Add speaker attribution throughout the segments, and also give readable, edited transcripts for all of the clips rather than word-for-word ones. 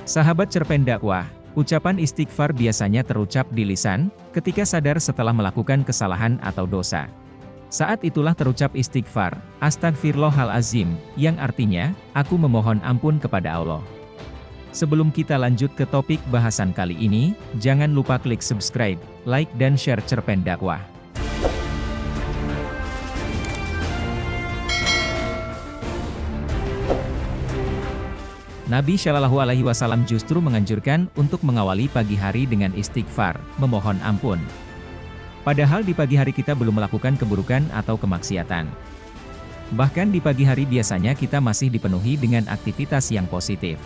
Speaker 1: Sahabat cerpen dakwah, ucapan istighfar biasanya terucap di lisan, ketika sadar setelah melakukan kesalahan atau dosa. Saat itulah terucap istighfar, Astagfirullahalazim, yang artinya, aku memohon ampun kepada Allah. Sebelum kita lanjut ke topik bahasan kali ini, jangan lupa klik subscribe, like dan share cerpen dakwah. Nabi Shallallahu Alaihi Wasallam justru menganjurkan untuk mengawali pagi hari dengan istighfar, memohon ampun. Padahal di pagi hari kita belum melakukan keburukan atau kemaksiatan. Bahkan di pagi hari biasanya kita masih dipenuhi dengan aktivitas yang positif.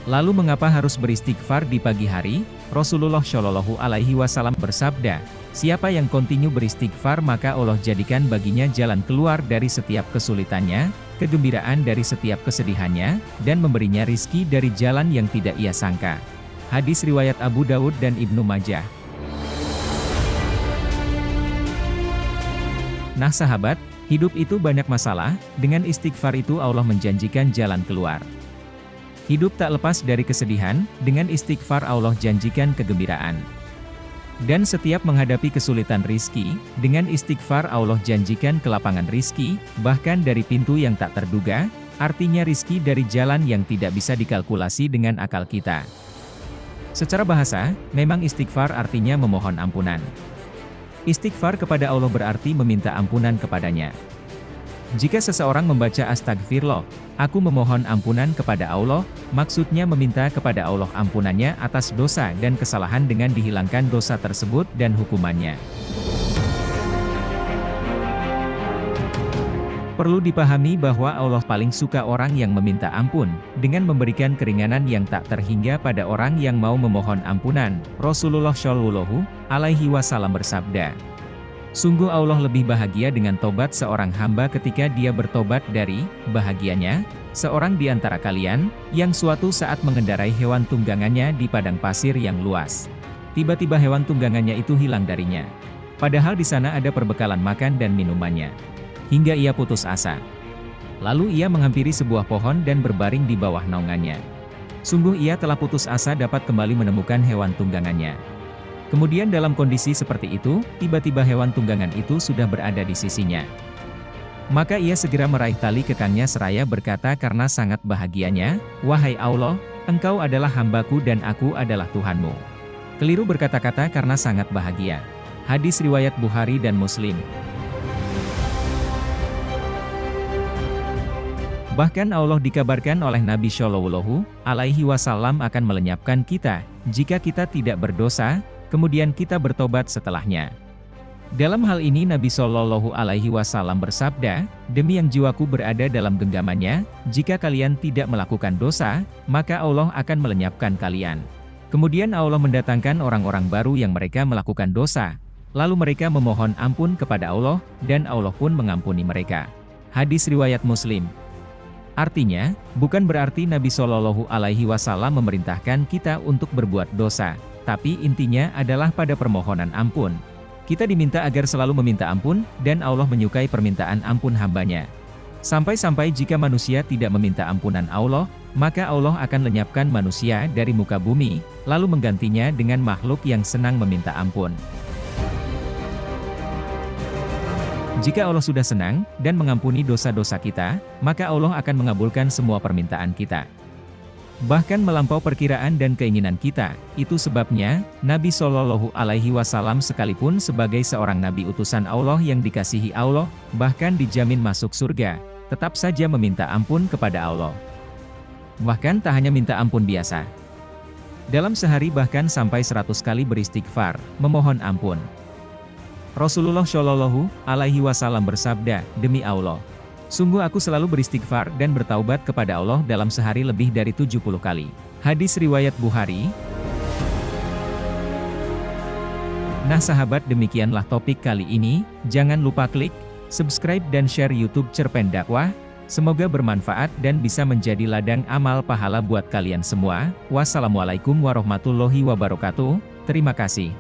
Speaker 1: Lalu mengapa harus beristighfar di pagi hari? Rasulullah Shallallahu Alaihi Wasallam bersabda, siapa yang kontinu beristighfar maka Allah jadikan baginya jalan keluar dari setiap kesulitannya, kegembiraan dari setiap kesedihannya, dan memberinya rizki dari jalan yang tidak ia sangka. Hadis riwayat Abu Daud dan Ibnu Majah. Nah sahabat, hidup itu banyak masalah, dengan istighfar itu Allah menjanjikan jalan keluar. Hidup tak lepas dari kesedihan, dengan istighfar Allah janjikan kegembiraan. Dan setiap menghadapi kesulitan rizki, dengan istighfar Allah janjikan kelapangan rizki, bahkan dari pintu yang tak terduga, artinya rizki dari jalan yang tidak bisa dikalkulasi dengan akal kita. Secara bahasa, memang istighfar artinya memohon ampunan. Istighfar kepada Allah berarti meminta ampunan kepadanya. Jika seseorang membaca astagfirullah, aku memohon ampunan kepada Allah, maksudnya meminta kepada Allah ampunannya atas dosa dan kesalahan dengan dihilangkan dosa tersebut dan hukumannya. Perlu dipahami bahwa Allah paling suka orang yang meminta ampun, dengan memberikan keringanan yang tak terhingga pada orang yang mau memohon ampunan. Rasulullah Shallallahu Alaihi Wasallam bersabda, sungguh Allah lebih bahagia dengan tobat seorang hamba ketika dia bertobat dari bahagianya seorang di antara kalian, yang suatu saat mengendarai hewan tunggangannya di padang pasir yang luas. Tiba-tiba hewan tunggangannya itu hilang darinya. Padahal di sana ada perbekalan makan dan minumannya. Hingga ia putus asa. Lalu ia menghampiri sebuah pohon dan berbaring di bawah naungannya. Sungguh ia telah putus asa dapat kembali menemukan hewan tunggangannya. Kemudian dalam kondisi seperti itu, tiba-tiba hewan tunggangan itu sudah berada di sisinya. Maka ia segera meraih tali kekangnya seraya berkata karena sangat bahagianya, wahai Allah, engkau adalah hambaku dan aku adalah Tuhanmu. Keliru berkata-kata karena sangat bahagia. Hadis riwayat Bukhari dan Muslim. Bahkan Allah dikabarkan oleh Nabi Shallallahu Alaihi Wasallam akan melenyapkan kita, jika kita tidak berdosa, kemudian kita bertobat setelahnya. Dalam hal ini Nabi Shallallahu Alaihi Wasallam bersabda, demi yang jiwaku berada dalam genggamannya, jika kalian tidak melakukan dosa, maka Allah akan melenyapkan kalian. Kemudian Allah mendatangkan orang-orang baru yang mereka melakukan dosa, lalu mereka memohon ampun kepada Allah, dan Allah pun mengampuni mereka. Hadis riwayat Muslim. Artinya, bukan berarti Nabi Shallallahu Alaihi Wasallam memerintahkan kita untuk berbuat dosa, tapi intinya adalah pada permohonan ampun. Kita diminta agar selalu meminta ampun, dan Allah menyukai permintaan ampun hambanya. Sampai-sampai jika manusia tidak meminta ampunan Allah, maka Allah akan lenyapkan manusia dari muka bumi, lalu menggantinya dengan makhluk yang senang meminta ampun. Jika Allah sudah senang, dan mengampuni dosa-dosa kita, maka Allah akan mengabulkan semua permintaan kita. Bahkan melampau perkiraan dan keinginan kita, itu sebabnya, Nabi Shallallahu Alaihi Wasallam sekalipun sebagai seorang Nabi utusan Allah yang dikasihi Allah, bahkan dijamin masuk surga, tetap saja meminta ampun kepada Allah. Bahkan tak hanya minta ampun biasa. Dalam sehari bahkan sampai 100 kali beristighfar, memohon ampun. Rasulullah Shallallahu Alaihi Wasallam bersabda, demi Allah, sungguh aku selalu beristighfar dan bertaubat kepada Allah dalam sehari lebih dari 70 kali. Hadis riwayat Bukhari. Nah sahabat, demikianlah topik kali ini. Jangan lupa klik subscribe dan share YouTube Cerpen Dakwah. Semoga bermanfaat dan bisa menjadi ladang amal pahala buat kalian semua. Wassalamualaikum warahmatullahi wabarakatuh. Terima kasih.